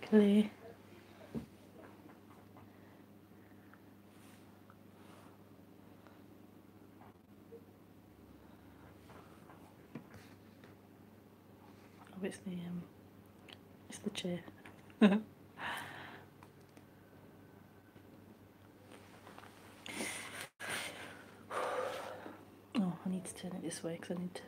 clear. Obviously, it's the chair. Oh, I need to turn it this way because I need to.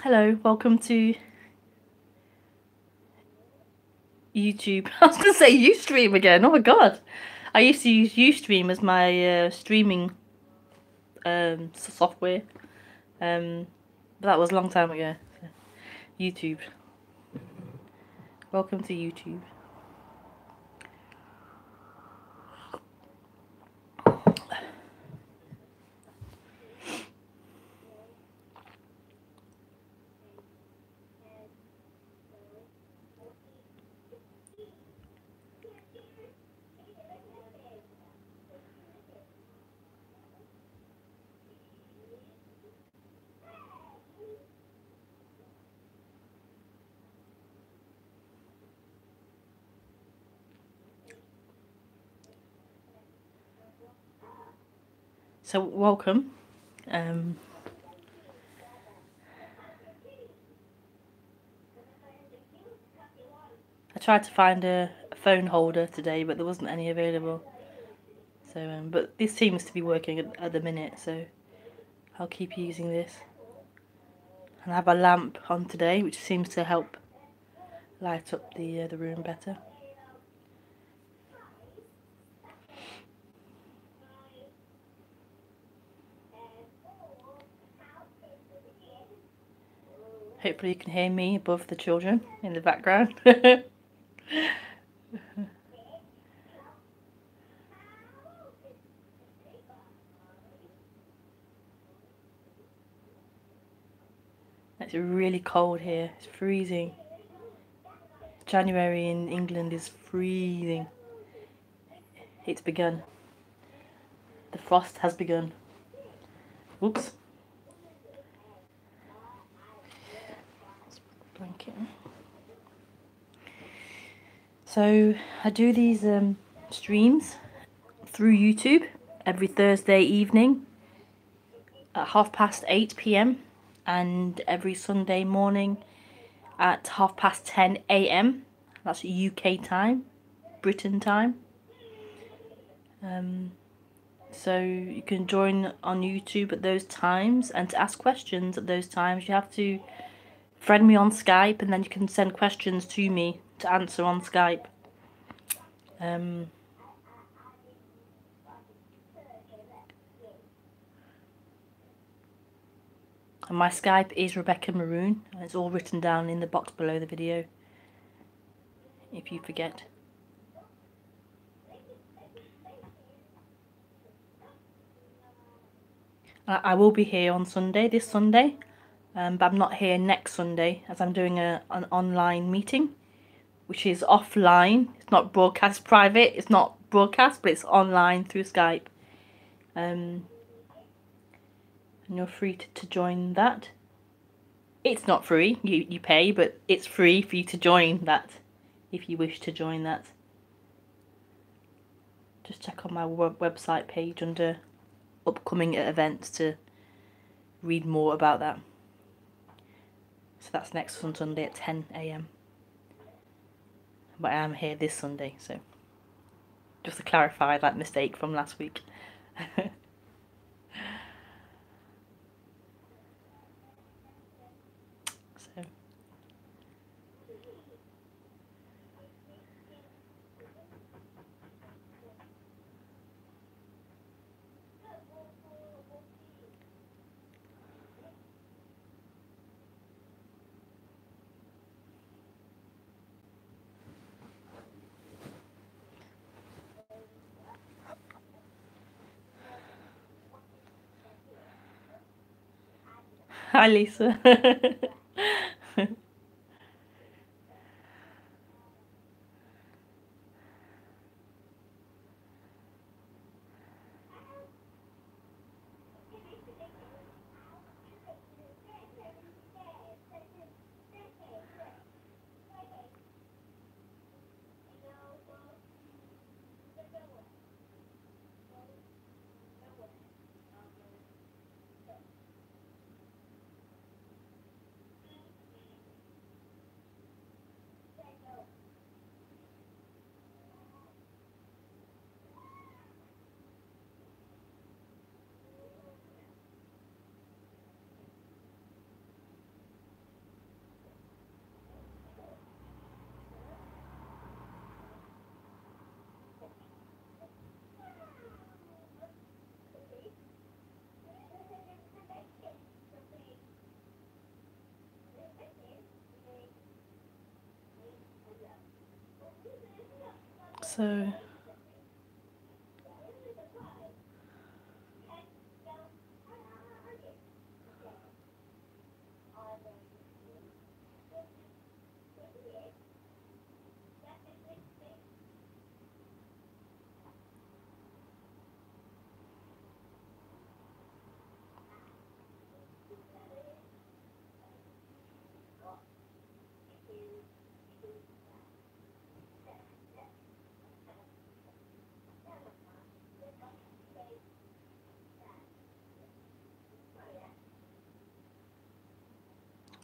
Hello, welcome to YouTube. I was going to say Ustream again. Oh my god. I used to use Ustream as my streaming software. But that was a long time ago. So, YouTube. Welcome to YouTube. So welcome. I tried to find a phone holder today, but there wasn't any available. So, but this seems to be working at the minute, so I'll keep using this. And I have a lamp on today, which seems to help light up the room better. Hopefully you can hear me above the children in the background. It's really cold here. It's freezing. January in England is freezing. It's begun. The frost has begun. Oops. Blanket. So I do these streams through YouTube every Thursday evening at 8:30 p.m. and every Sunday morning at 10:30 a.m. That's UK time, Britain time. So you can join on YouTube at those times, and to ask questions at those times you have to friend me on Skype, and then you can send questions to me to answer on Skype. And my Skype is rebekahmaroon, and it's all written down in the box below the video, if you forget. I will be here on Sunday, this Sunday, but I'm not here next Sunday, as I'm doing an online meeting, which is offline. It's not broadcast private, it's not broadcast, but it's online through Skype. And you're free to join that. It's not free, you pay, but it's free for you to join that, if you wish to join that. Just check on my website page under upcoming events to read more about that. So that's next Sunday at 10 a.m. But I am here this Sunday, so just to clarify that mistake from last week. So Hi, Lisa. So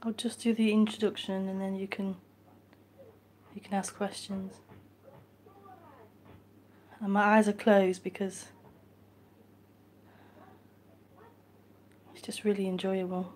I'll just do the introduction and then you can ask questions. And my eyes are closed because it's just really enjoyable.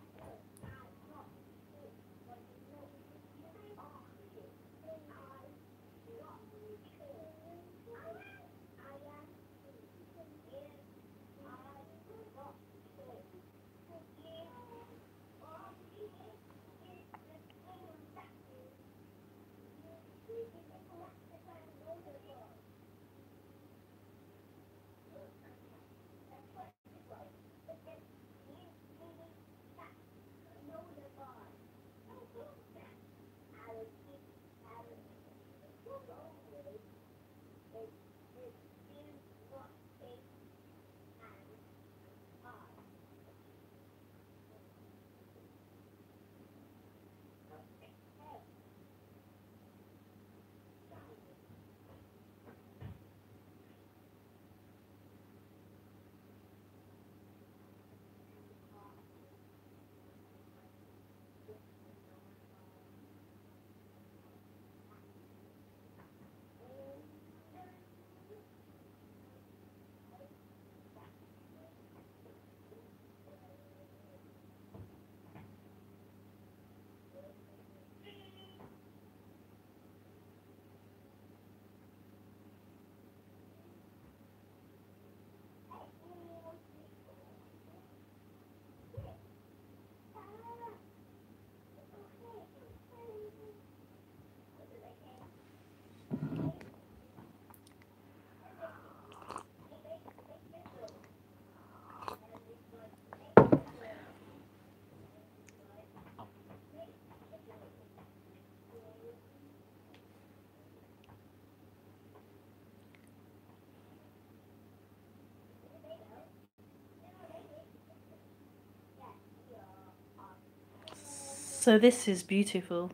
So this is beautiful.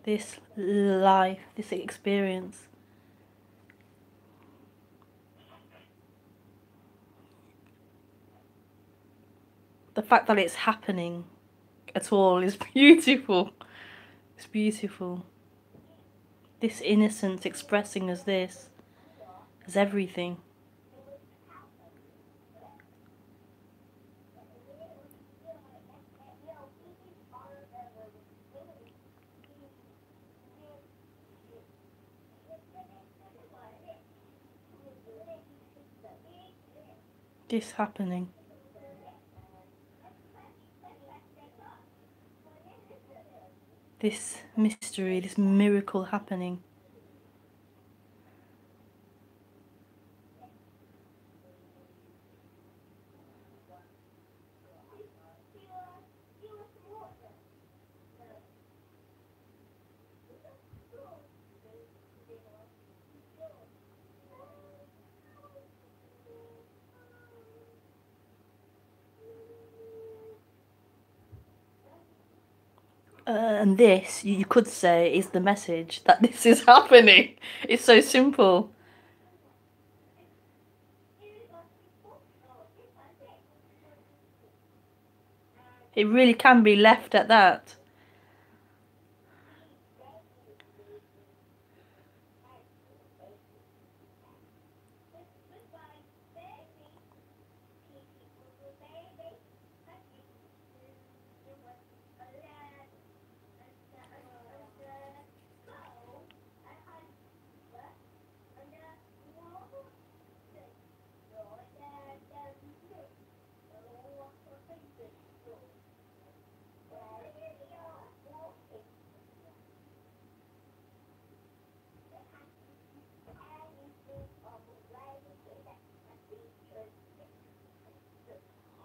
This life, this experience. The fact that it's happening at all is beautiful. It's beautiful. This innocence expressing as this, as everything. This happening. This mystery, this miracle happening. And this, you could say, is the message that this is happening. It's so simple. It really can be left at that.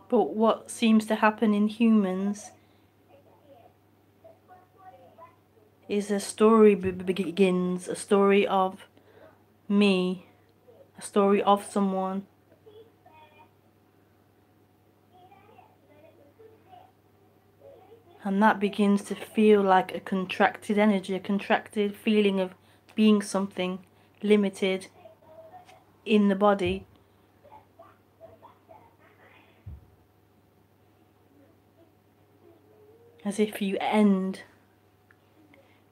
But what seems to happen in humans is a story begins, a story of me, a story of someone. And that begins to feel like a contracted energy, a contracted feeling of being something limited in the body. As if you end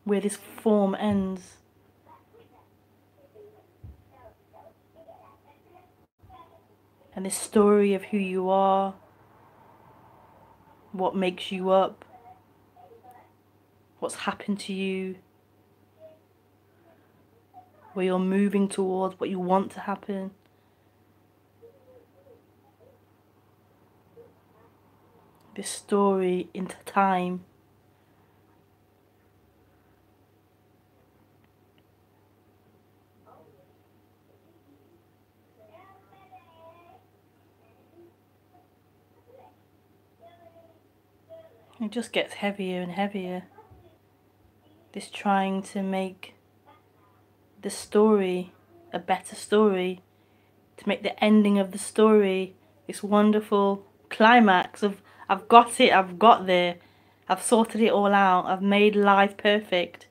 where this form ends. And this story of who you are, what makes you up, what's happened to you, where you're moving towards, what you want to happen. This story into time. It just gets heavier and heavier. This trying to make the story a better story, to make the ending of the story this wonderful climax of I've got it, I've got there, I've sorted it all out, I've made life perfect.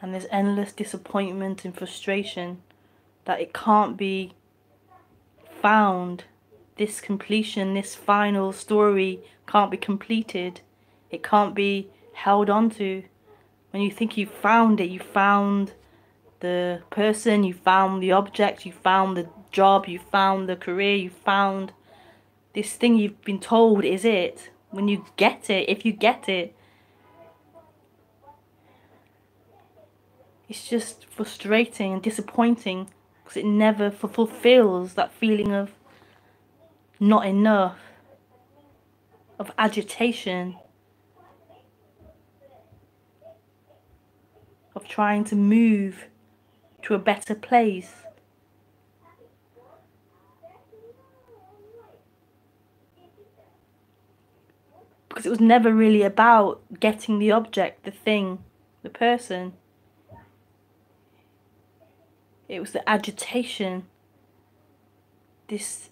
And there's endless disappointment and frustration that it can't be found. This completion, this final story can't be completed. It can't be held onto. When you think you found it, you found the person, you found the object, you found the job, you found the career, you found this thing you've been told is it. When you get it, if you get it, it's just frustrating and disappointing because it never fulfills that feeling of not enough, of agitation, of trying to move to a better place. Because it was never really about getting the object, the thing, the person. It was the agitation, this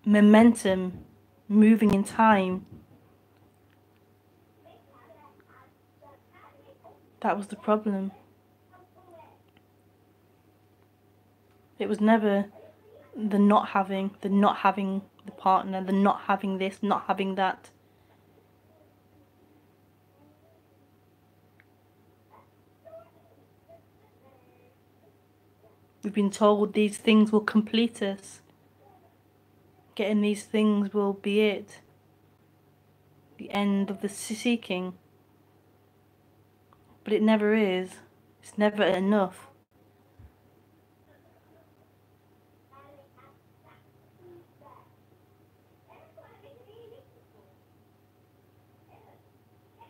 momentum moving in time. That was the problem. It was never the not having the partner, the not having this, not having that. We've been told these things will complete us. Getting these things will be it. The end of the seeking. But it never is. It's never enough.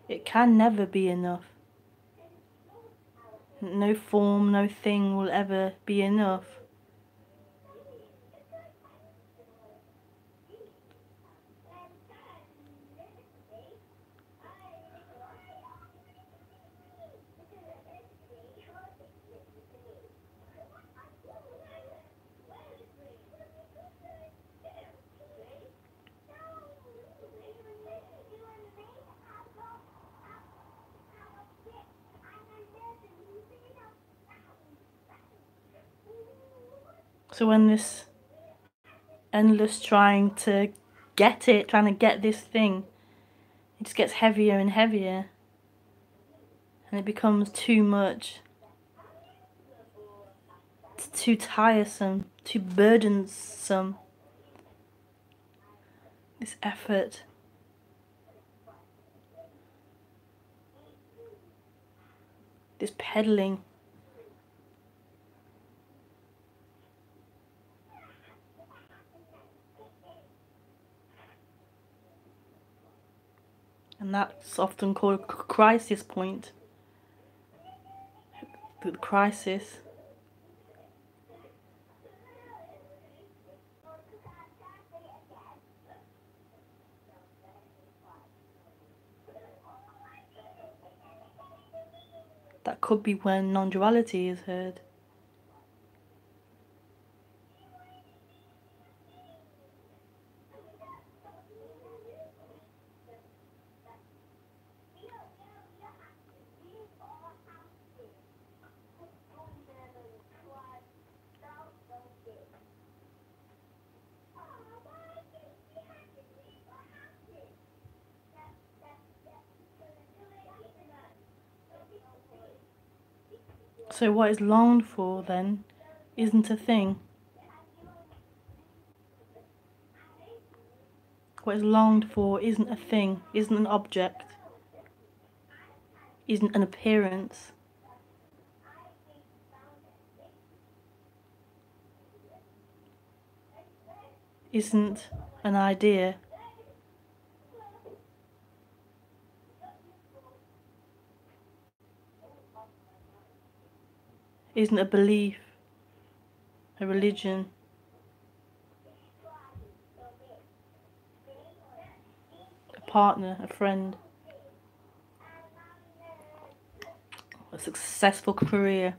It can never be enough. No form, no thing will ever be enough. So when this endless trying to get this thing, it just gets heavier and heavier, and it becomes too much. It's too tiresome, too burdensome. This effort. This peddling. And that's often called a crisis point. The crisis. That could be when non-duality is heard. So what is longed for then isn't a thing. What is longed for isn't a thing, isn't an object, isn't an appearance. Isn't an idea. Isn't a belief, a religion. A partner, a friend. A successful career.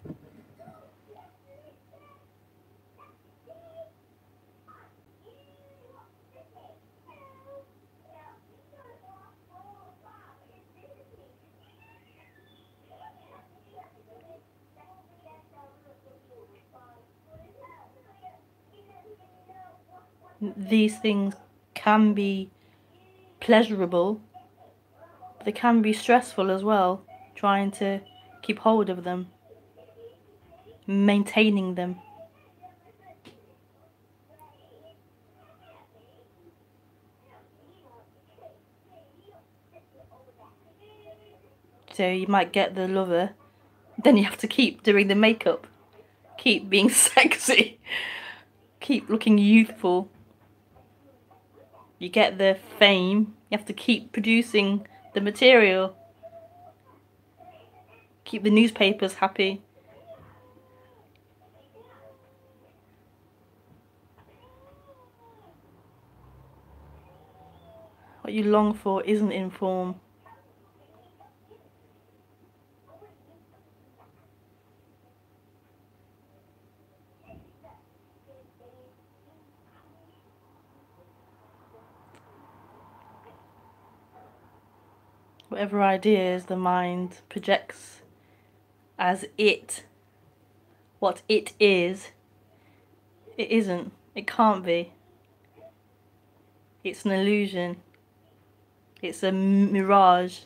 These things can be pleasurable, but they can be stressful as well, trying to keep hold of them, maintaining them. So you might get the lover, then you have to keep doing the makeup, keep being sexy, keep looking youthful. You get the fame, you have to keep producing the material, keep the newspapers happy. What you long for isn't in form. Whatever ideas the mind projects as it, what it is, it isn't. It can't be. It's an illusion. It's a mirage.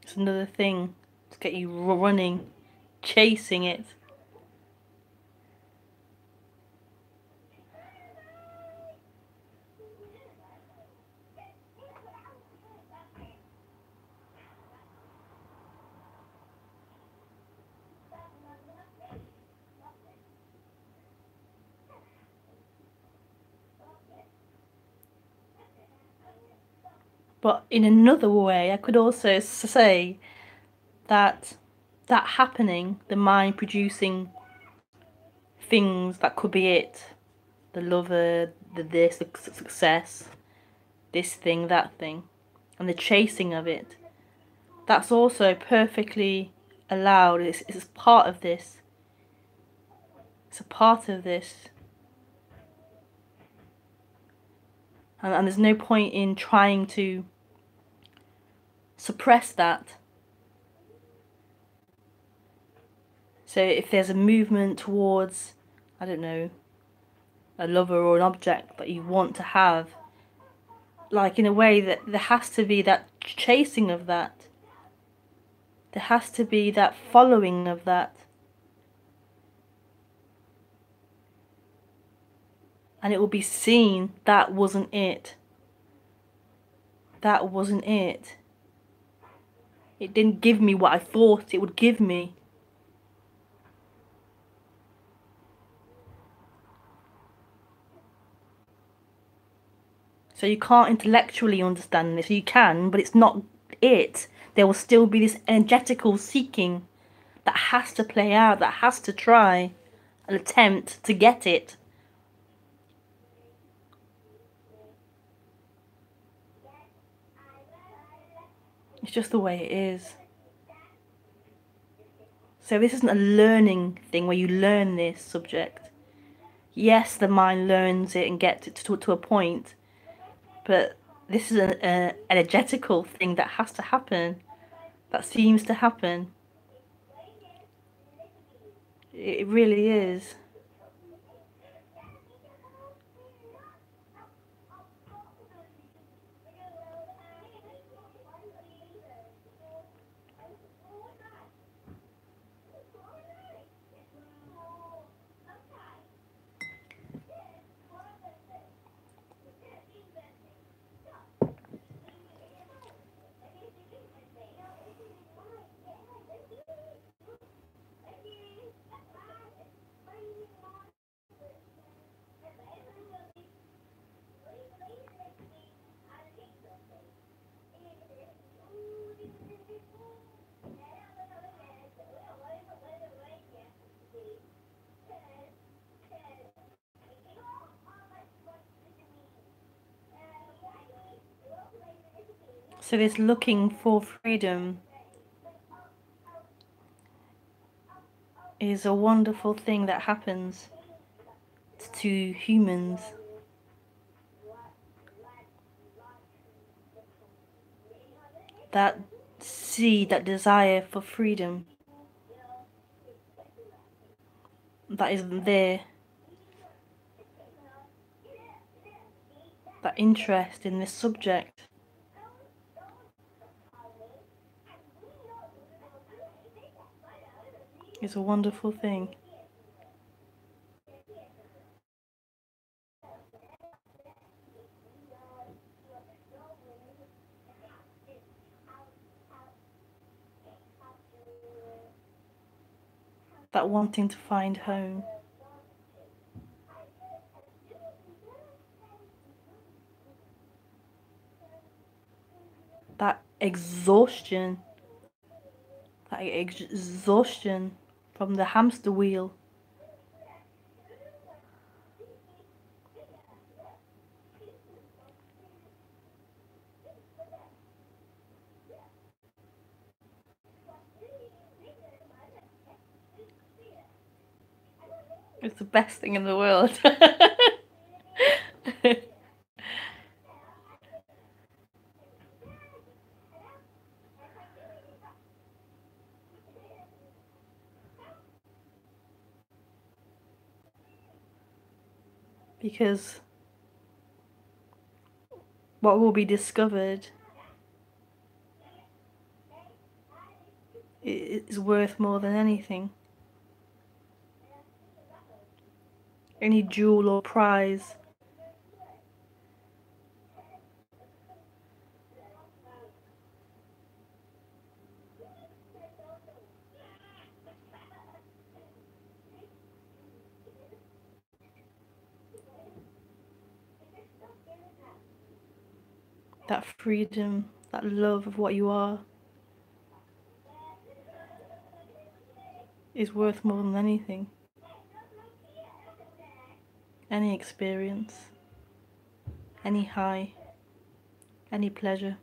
It's another thing to get you running, chasing it. But in another way, I could also say that happening, the mind producing things that could be it, the lover, the success, this thing, that thing, and the chasing of it, That's also perfectly allowed. It's part of this. It's a part of this. And there's no point in trying to suppress that. So if there's a movement towards, I don't know, a lover or an object that you want to have, like in a way that there has to be that chasing of that. There has to be that following of that. And it will be seen that wasn't it. That wasn't it. It didn't give me what I thought it would give me. So you can't intellectually understand this. You can, but it's not it. There will still be this energetical seeking that has to play out, that has to try and attempt to get it. It's just the way it is. So this isn't a learning thing where you learn this subject. Yes, the mind learns it and gets it to a point, but this is an energetical thing that has to happen, that seems to happen. It really is. So this looking for freedom is a wonderful thing that happens to humans. That seed, that desire for freedom, that is there. That interest in this subject. Is a wonderful thing. That wanting to find home. That exhaustion. That exhaustion from the hamster wheel. It's the best thing in the world. Because what will be discovered is worth more than anything. Any jewel or prize. That freedom, that love of what you are is worth more than anything. Any experience, any high, any pleasure.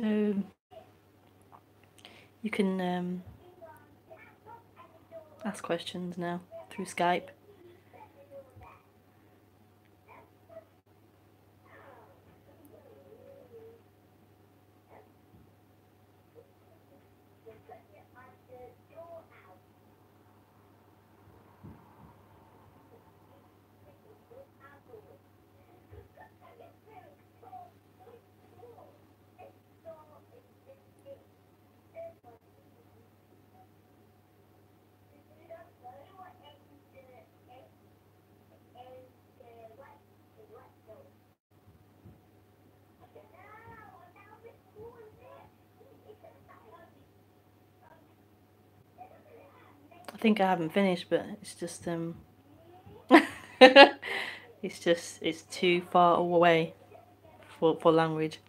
So you can ask questions now through Skype. I think I haven't finished, but it's just it's too far away for language.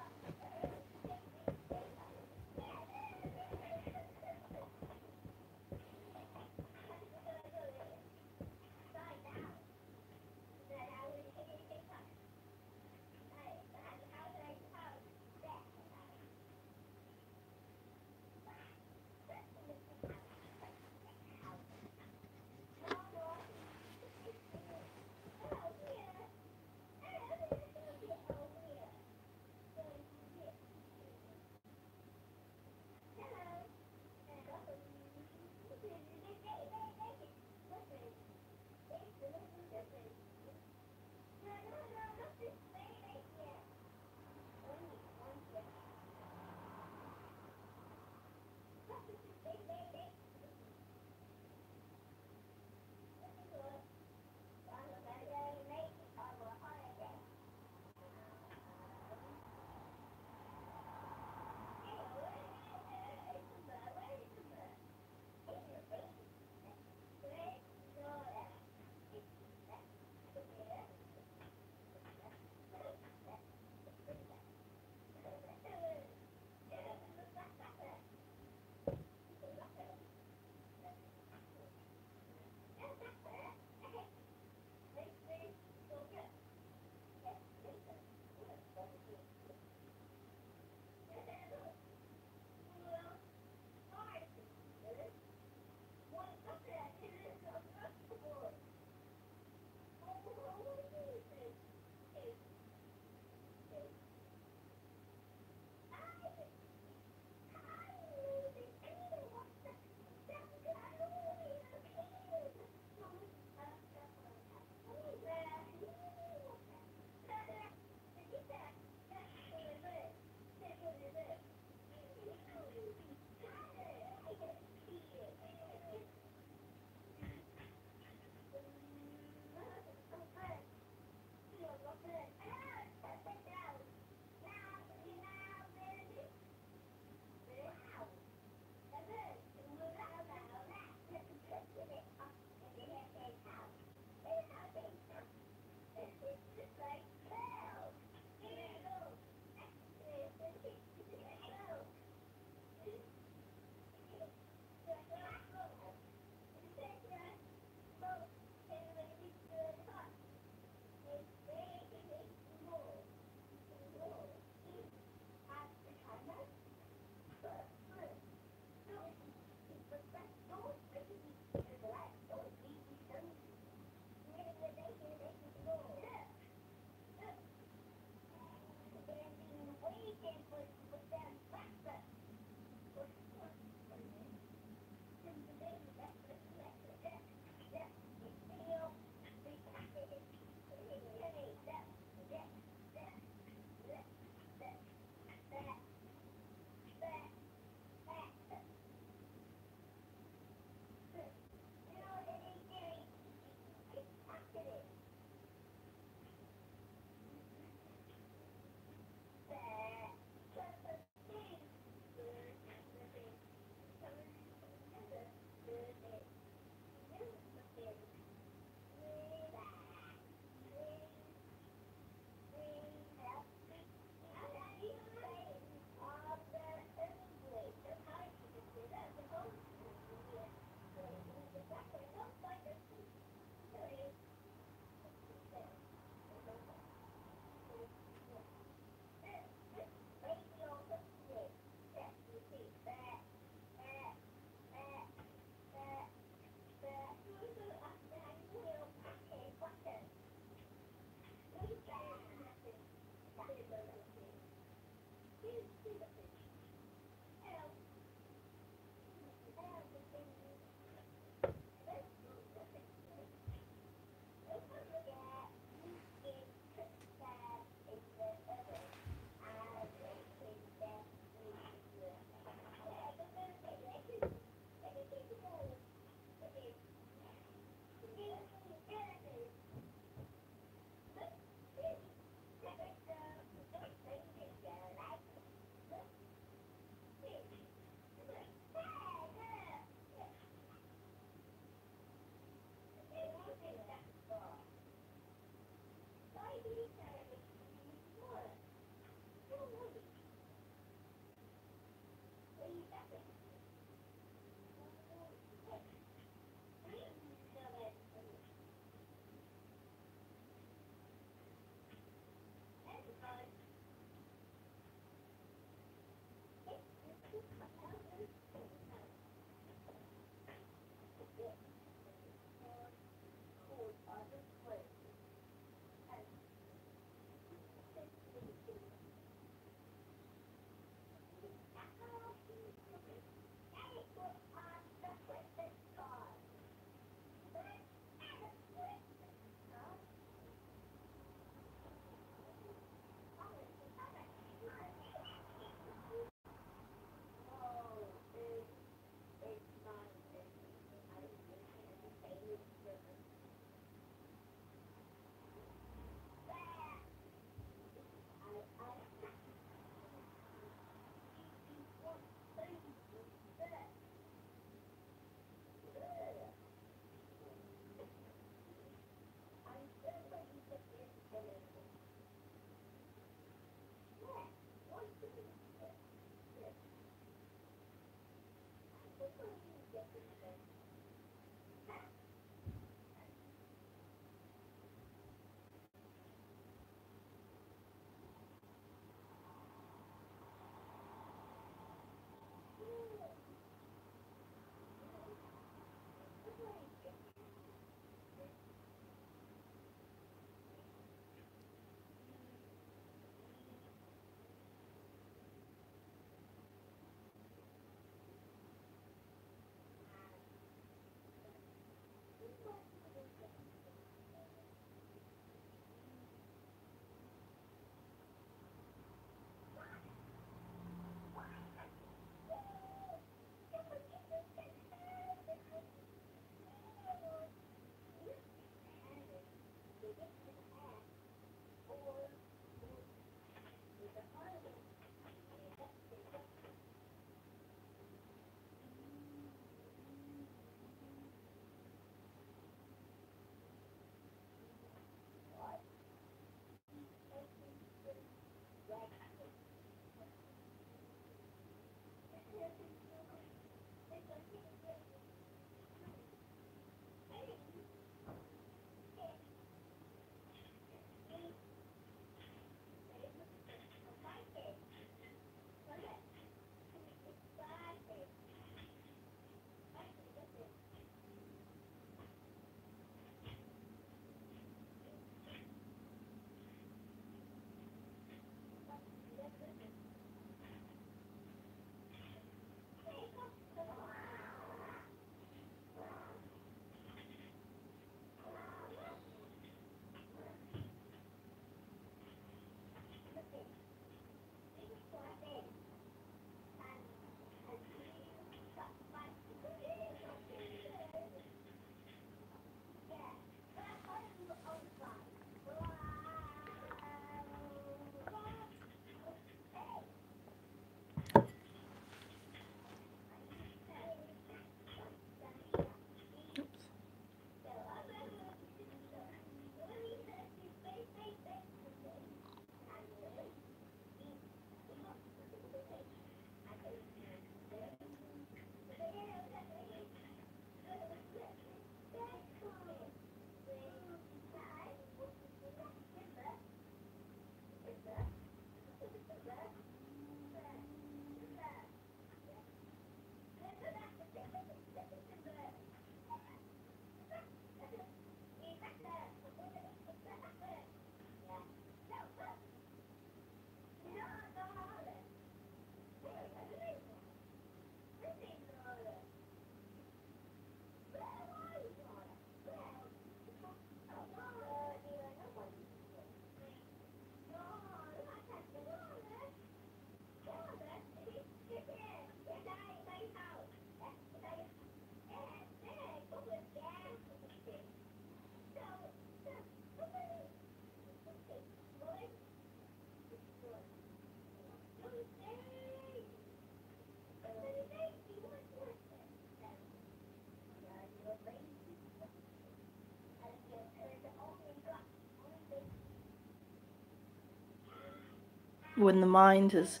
When the mind has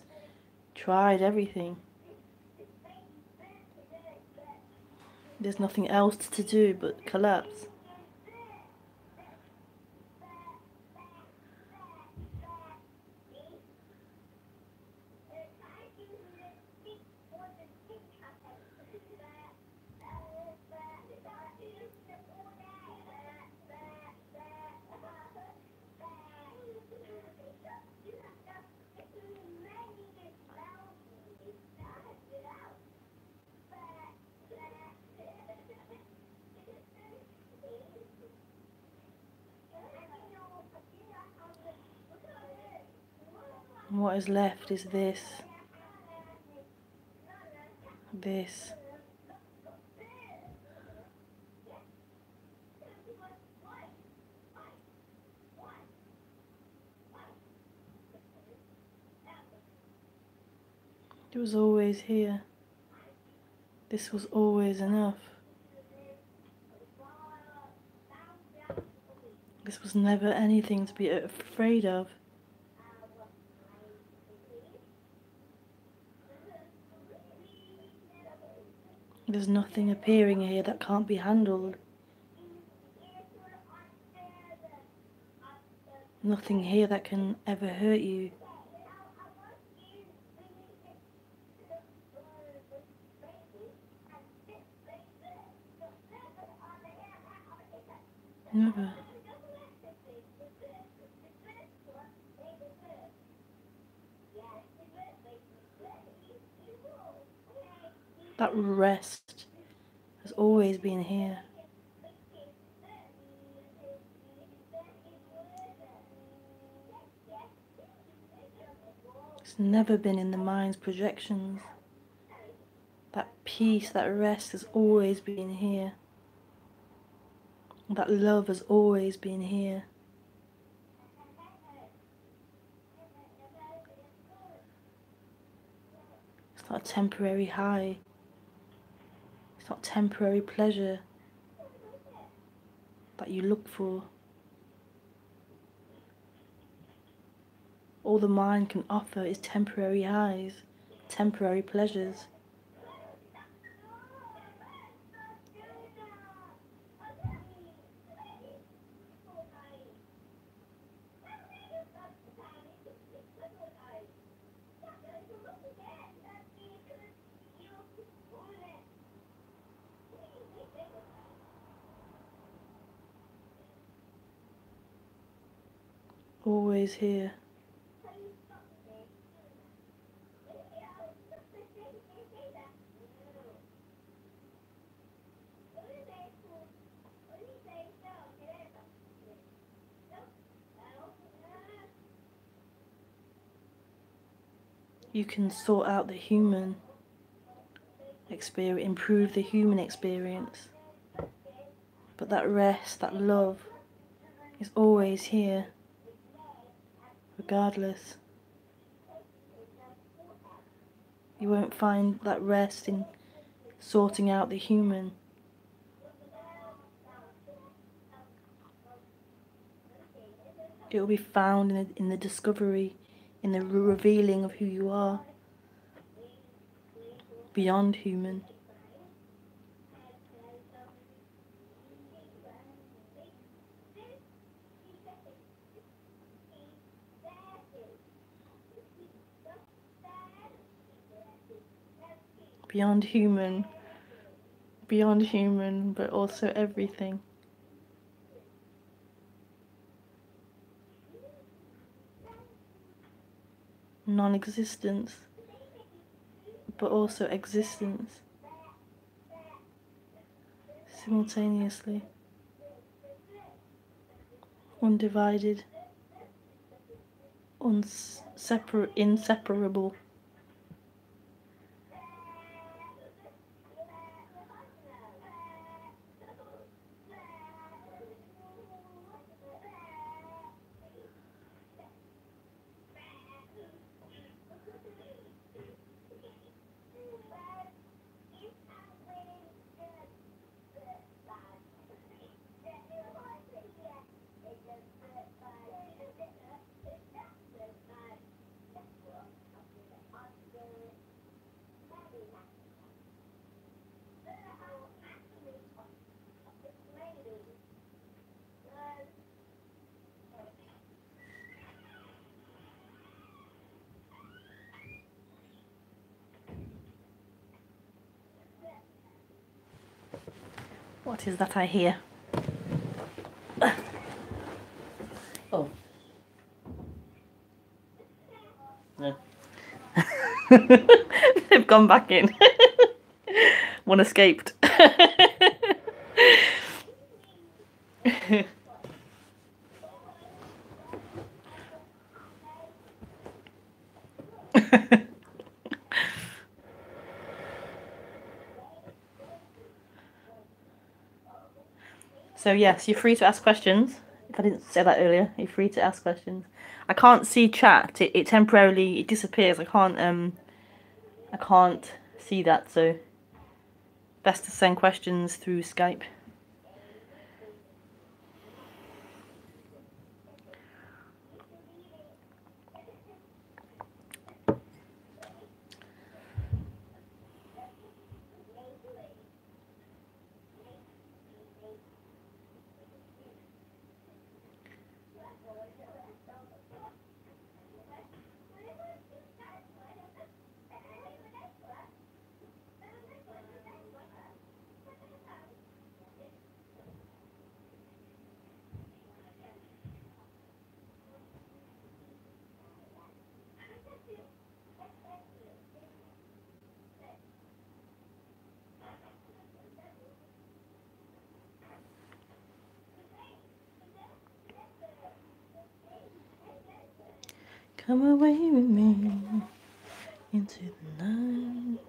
tried everything, there's nothing else to do but collapse. And what is left is this. This. It was always here. This was always enough. This was never anything to be afraid of. There's nothing appearing here that can't be handled. Nothing here that can ever hurt you. Never. That rest has always been here. It's never been in the mind's projections. That peace, that rest has always been here. That love has always been here. It's not a temporary high. It's not temporary pleasure that you look for. All the mind can offer is temporary highs, temporary pleasures. Always here. You can sort out the human experience, improve the human experience. But that rest, that love is always here, regardless. You won't find that rest in sorting out the human. It will be found in the discovery, in the revealing of who you are, beyond human. Beyond human, but also everything. Non-existence, but also existence, simultaneously, undivided, inseparable. What is that I hear? Oh. No. They've gone back in. One escaped. So yes, you're free to ask questions. If I didn't say that earlier, you're free to ask questions. I can't see chat. It temporarily disappears. I can't see that. So best to send questions through Skype. Come away with me into the night.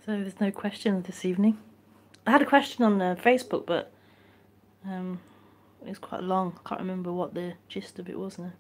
So there's no questions this evening. I had a question on Facebook, but it was quite long. I can't remember what the gist of it was now.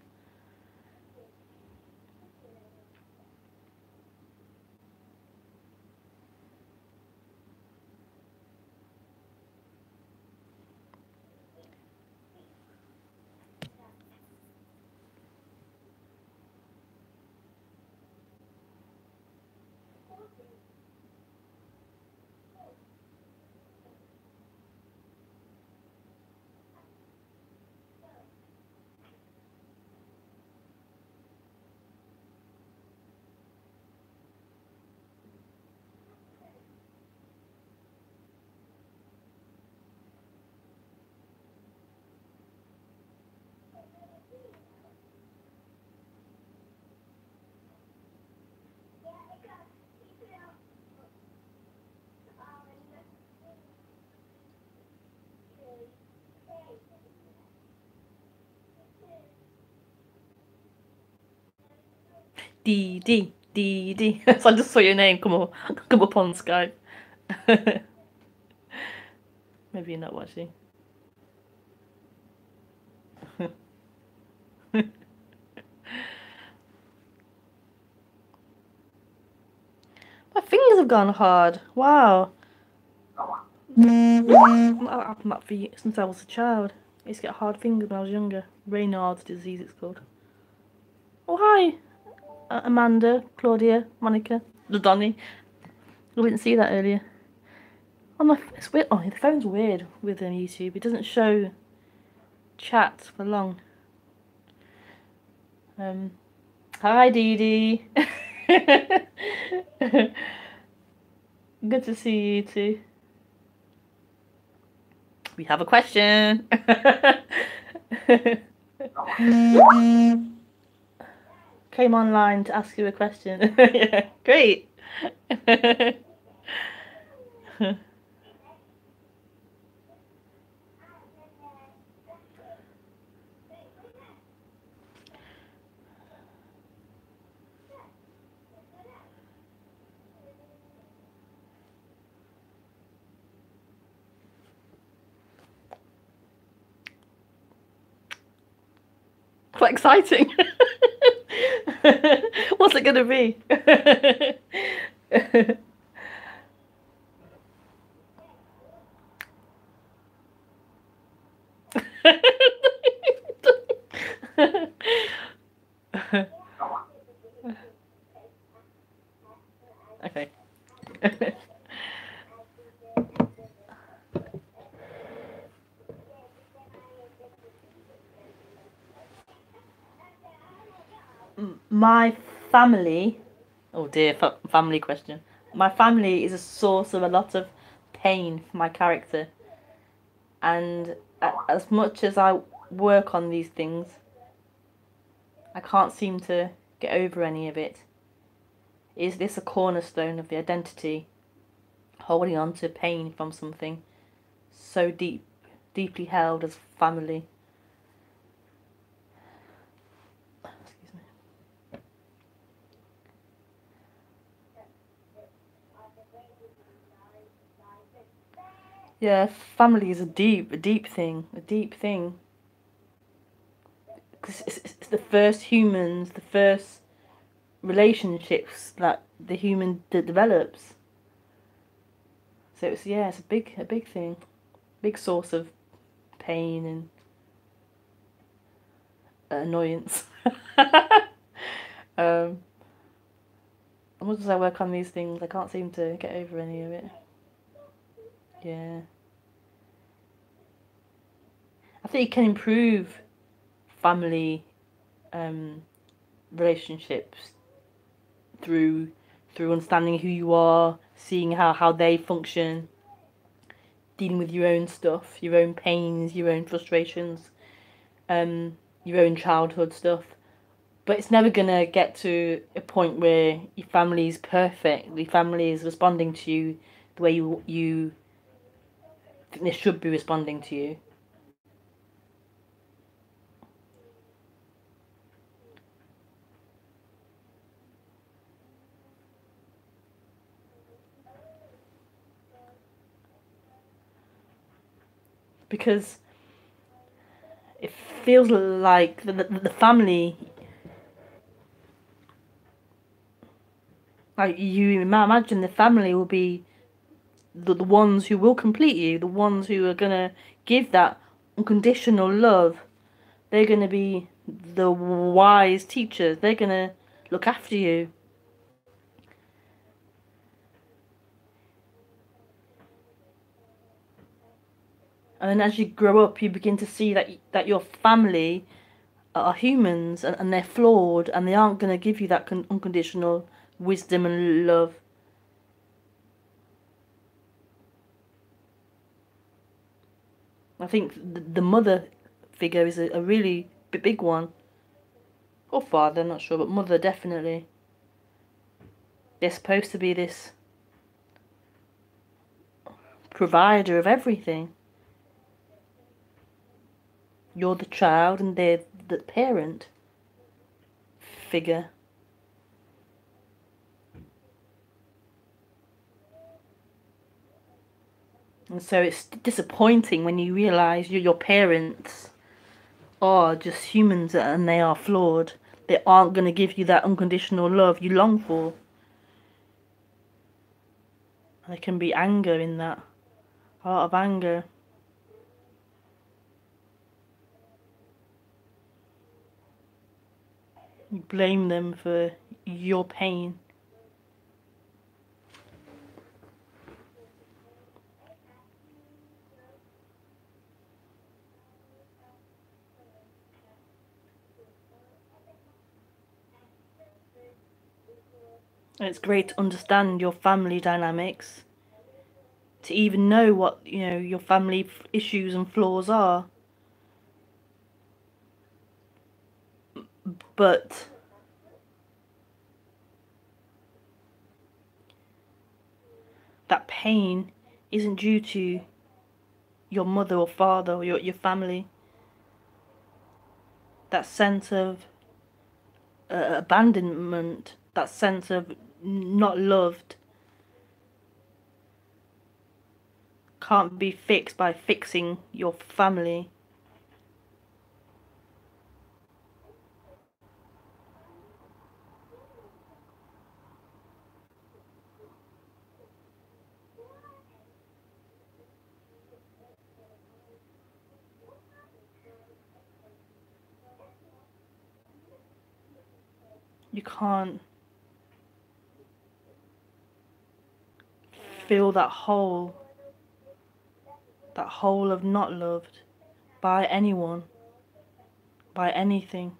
D. So I just saw your name come up on Skype. Maybe you're not watching. My fingers have gone hard. Wow. I've had that for since I was a child. I used to get hard fingers when I was younger. Raynaud's disease, it's called. Oh, hi. Amanda, Claudia, Monica, Donny. I didn't see that earlier. Oh, it's weird. Oh, the phone's weird with YouTube. It doesn't show chat for long. Hi, Dee Dee. Good to see you too. We have a question. Came online to ask you a question. Yeah, great. Quite exciting. What's it going to be? Okay. My family, oh dear, family question. My family is a source of a lot of pain for my character, and as much as I work on these things, I can't seem to get over any of it. Is this a cornerstone of the identity, holding on to pain from something so deeply held as family? Excuse me. Yeah, family is a deep thing, because it's the first humans, the first relationships that the human develops. So it's a big thing, big source of pain and annoyance. As much as I work on these things, I can't seem to get over any of it. Yeah. I think you can improve family relationships through understanding who you are, seeing how they function, dealing with your own stuff, your own pains, your own frustrations, your own childhood stuff. But it's never gonna get to a point where your family is perfect. Your family is responding to you the way you think they should be responding to you. Because it feels like the family, like you imagine the family will be the ones who will complete you, the ones who are gonna give that unconditional love. They're gonna be the wise teachers. They're gonna look after you. And then as you grow up, you begin to see that your family are humans and they're flawed and they aren't gonna give you that unconditional wisdom and love. I think the mother figure is a really big one. Or father, I'm not sure, but mother definitely. They're supposed to be this provider of everything. You're the child and they're the parent figure. And so it's disappointing when you realise your parents are just humans and they are flawed. They aren't going to give you that unconditional love you long for. There can be anger in that. A lot of anger. You blame them for your pain. And it's great to understand your family dynamics to even know what, your family issues and flaws are. But that pain isn't due to your mother or father or your family. That sense of abandonment, that sense of not loved, can't be fixed by fixing your family. You can't fill that hole of not loved by anyone, by anything.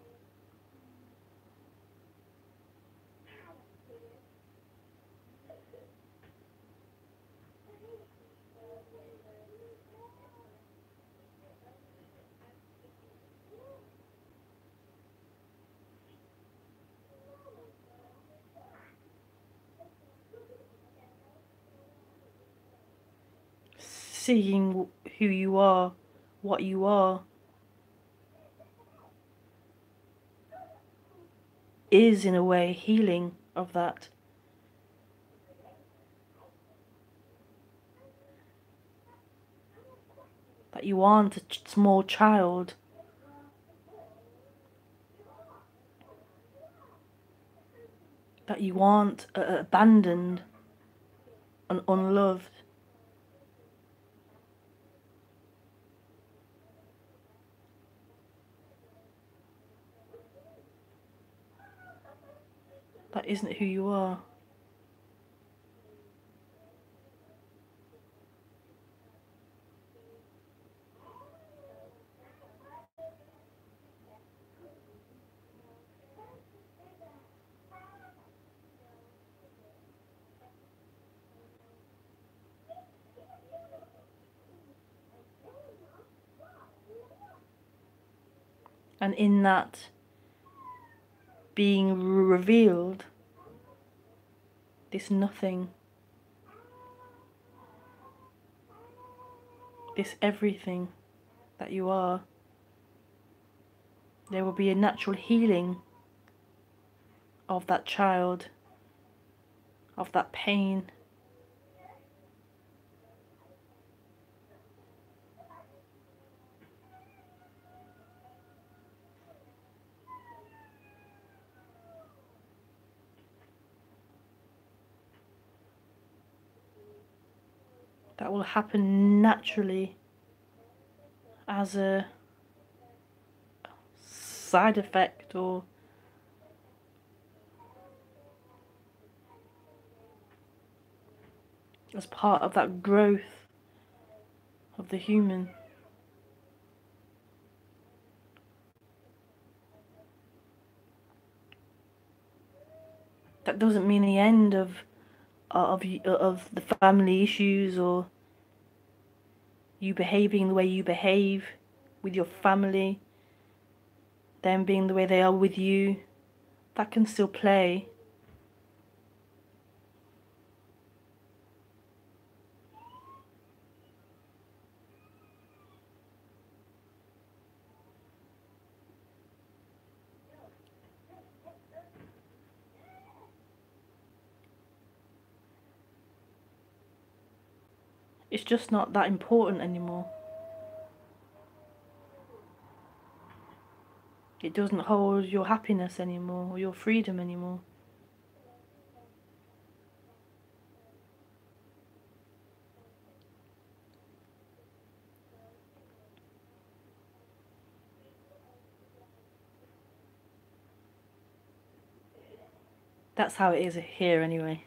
Seeing who you are, what you are, is in a way healing of that. That you aren't a small child. That you aren't abandoned and unloved. That isn't who you are. And in that being revealed, this nothing, this everything that you are, there will be a natural healing of that child, of that pain. That will happen naturally as a side effect or as part of that growth of the human. That doesn't mean the end of the family issues or you behaving the way you behave with your family, them being the way they are with you. That can still play. It's just not that important anymore. It doesn't hold your happiness anymore or your freedom anymore. That's how it is here anyway.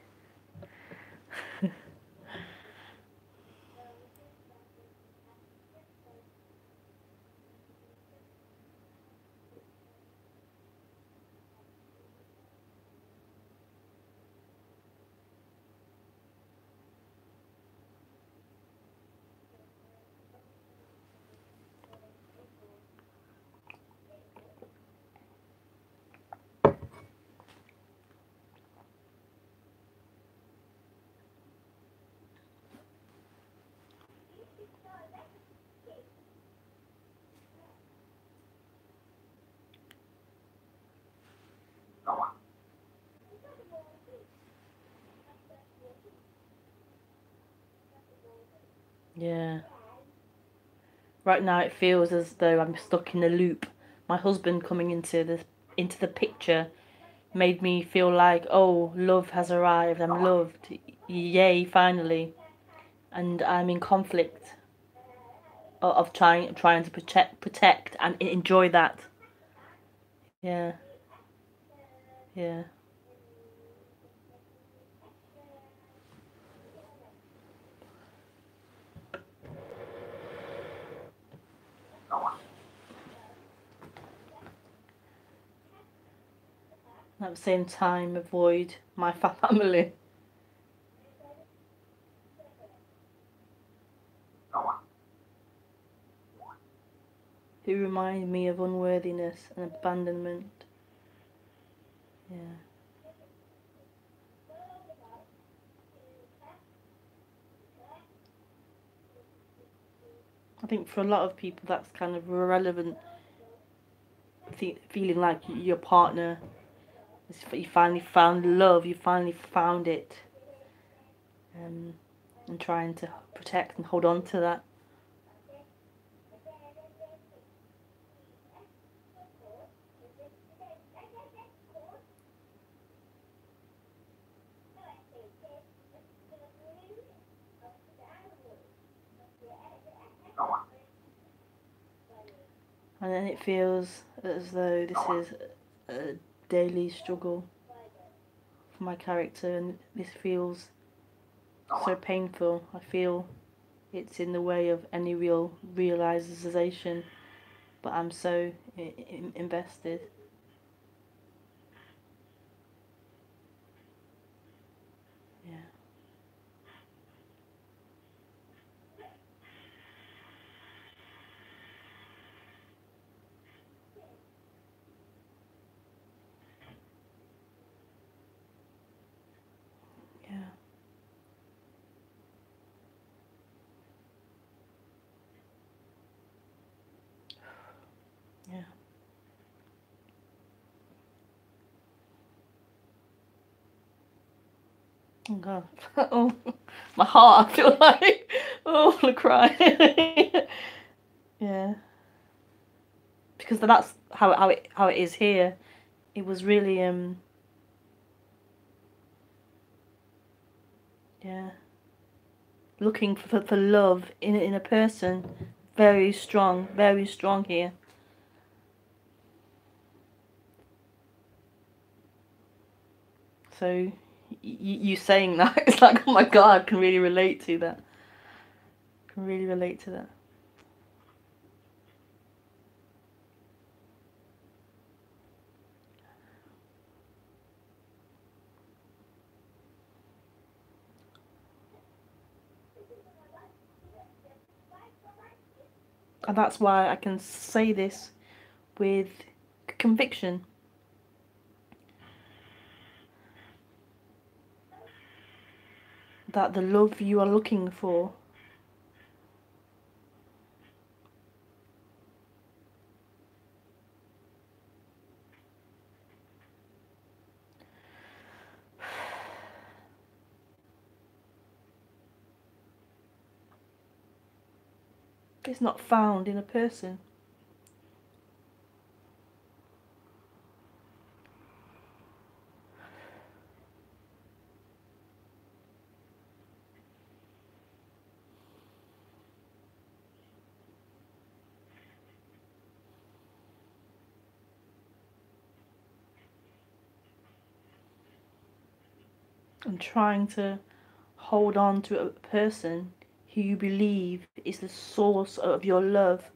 Yeah. Right now it feels as though I'm stuck in a loop. My husband coming into the picture made me feel like, oh, love has arrived. I'm loved. Yay, finally. And I'm in conflict of trying to protect and enjoy that. Yeah. Yeah. At the same time, avoid my family. Who remind me of unworthiness and abandonment. Yeah. I think for a lot of people that's kind of irrelevant. Feeling like your partner, you finally found love, you finally found it, and trying to protect and hold on to that. And then it feels as though this is a daily struggle for my character, and this feels so painful. I feel it's in the way of any real realization, but I'm so invested. Yeah. Yeah. Yeah. Oh God. Oh, my heart. I feel like, oh, I'm gonna cry. Yeah. Because that's how it is here. It was really yeah, looking for love in a person, very strong here. So you saying that, it's like, oh my God, I can really relate to that. Can really relate to that. And that's why I can say this with conviction, that the love you are looking for is not found in a person. And trying to hold on to a person who you believe is the source of your love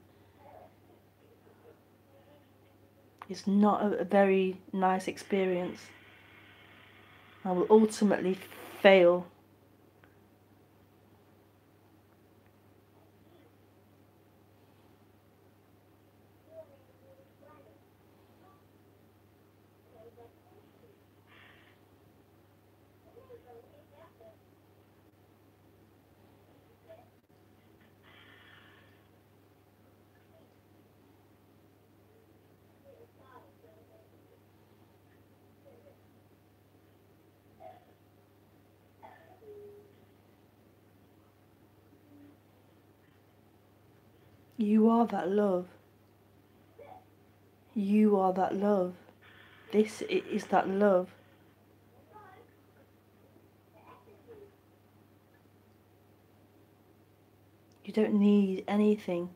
is not a very nice experience. I will ultimately fail. You are that love. You are that love. This is that love. You don't need anything.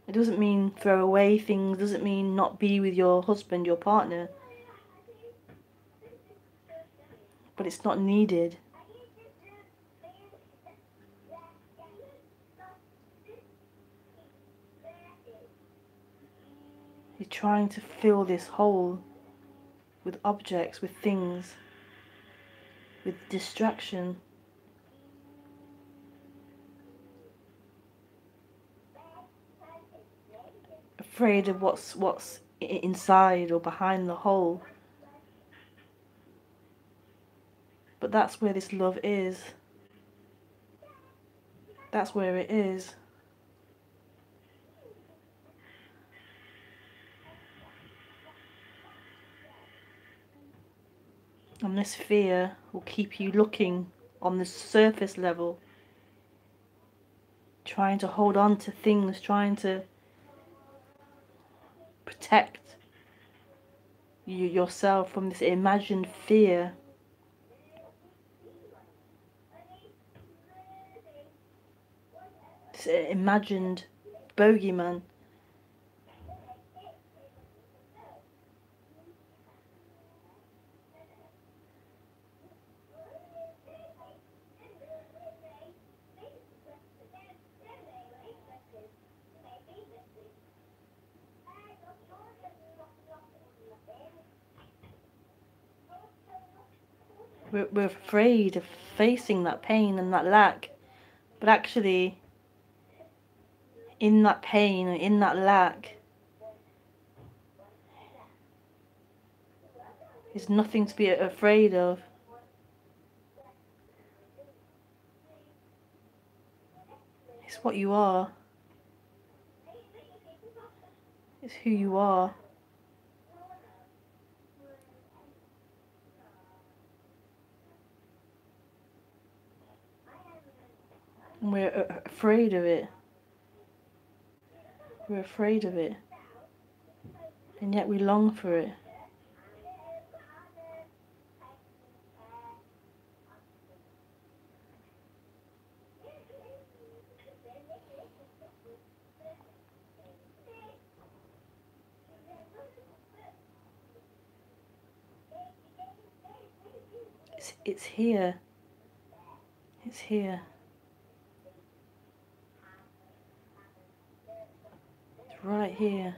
It doesn't mean throw away things, doesn't mean not be with your husband, your partner. But it's not needed. You're trying to fill this hole with objects, with things, with distraction. Afraid of what's inside or behind the hole. But that's where this love is. That's where it is. And this fear will keep you looking on the surface level, trying to hold on to things, trying to protect yourself from this imagined fear. This imagined bogeyman. We're afraid of facing that pain and that lack, but actually in that pain and in that lack is nothing to be afraid of. It's what you are. It's who you are. And we're afraid of it. We're afraid of it. And yet we long for it. It's here. It's here. It's right here.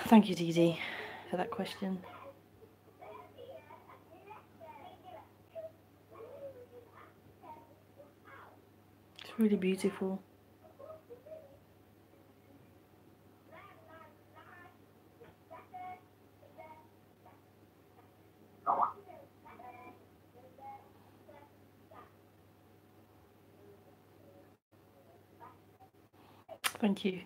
Thank you, Dee Dee, for that question. It's really beautiful. Thank you.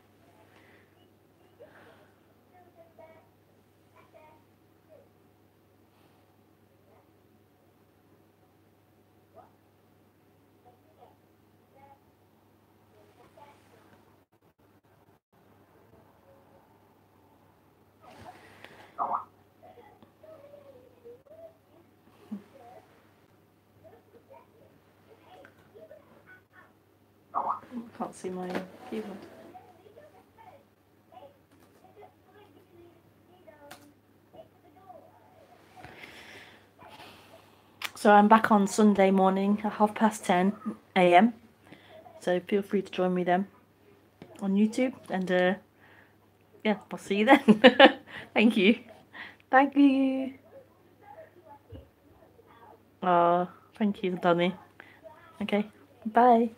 I can't see my keyboard. So I'm back on Sunday morning at 10:30 AM. So feel free to join me then on YouTube. And yeah, I'll see you then. Thank you. Thank you. Oh, thank you, Danny. Okay, bye.